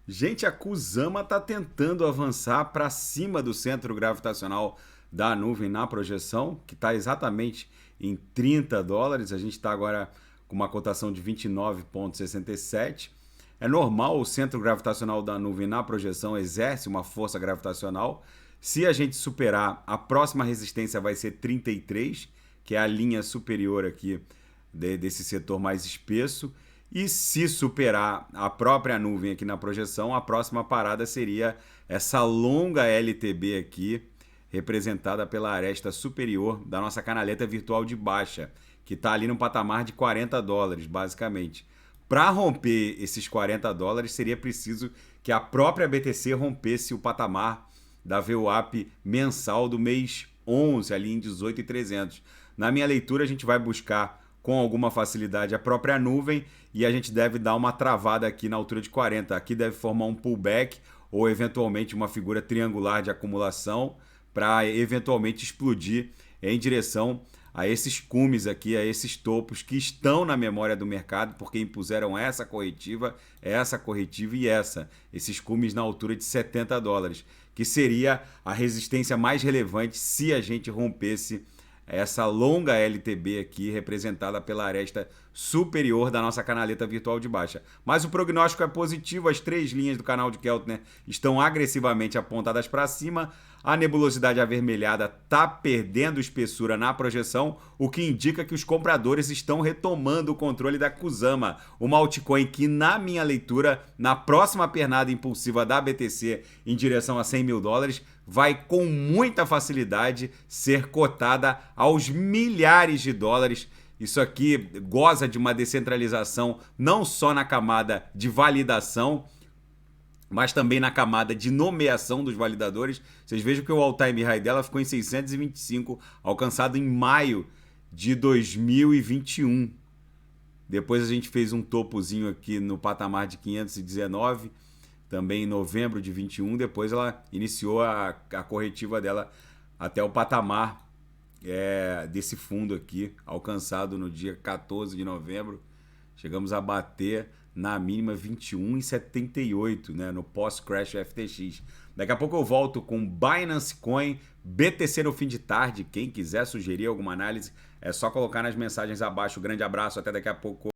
Gente, a Kusama está tentando avançar para cima do centro gravitacional da nuvem na projeção, que está exatamente em US$ 30. A gente está agora com uma cotação de 29,67. É normal, o centro gravitacional da nuvem na projeção exerce uma força gravitacional. Se a gente superar, a próxima resistência vai ser 33, que é a linha superior aqui desse setor mais espesso. E se superar a própria nuvem aqui na projeção, a próxima parada seria essa longa LTB aqui, representada pela aresta superior da nossa canaleta virtual de baixa, que está ali no patamar de US$ 40, basicamente. Para romper esses US$ 40, seria preciso que a própria BTC rompesse o patamar da VWAP mensal do mês 11, ali em 18.300. Na minha leitura, a gente vai buscar com alguma facilidade a própria nuvem e a gente deve dar uma travada aqui na altura de 40. Aqui deve formar um pullback ou eventualmente uma figura triangular de acumulação para eventualmente explodir em direção a esses cumes aqui, a esses topos que estão na memória do mercado porque impuseram essa corretiva e essa. Esses cumes na altura de US$ 70, que seria a resistência mais relevante se a gente rompesse essa longa LTB aqui, representada pela aresta superior da nossa canaleta virtual de baixa. Mas o prognóstico é positivo, as três linhas do canal de Keltner estão agressivamente apontadas para cima, a nebulosidade avermelhada está perdendo espessura na projeção, o que indica que os compradores estão retomando o controle da Kusama, uma altcoin que, na minha leitura, na próxima pernada impulsiva da BTC em direção a US$ 100.000, vai com muita facilidade ser cotada aos milhares de dólares. Isso aqui goza de uma descentralização não só na camada de validação, mas também na camada de nomeação dos validadores. Vocês vejam que o all-time high dela ficou em 625, alcançado em maio de 2021. Depois a gente fez um topozinho aqui no patamar de 519, também em novembro de 21. Depois ela iniciou a corretiva dela até o patamar desse fundo aqui, alcançado no dia 14 de novembro. Chegamos a bater na mínima 21,78, né, no pós-crash FTX. Daqui a pouco eu volto com Binance Coin, BTC no fim de tarde. Quem quiser sugerir alguma análise, é só colocar nas mensagens abaixo. Grande abraço, até daqui a pouco.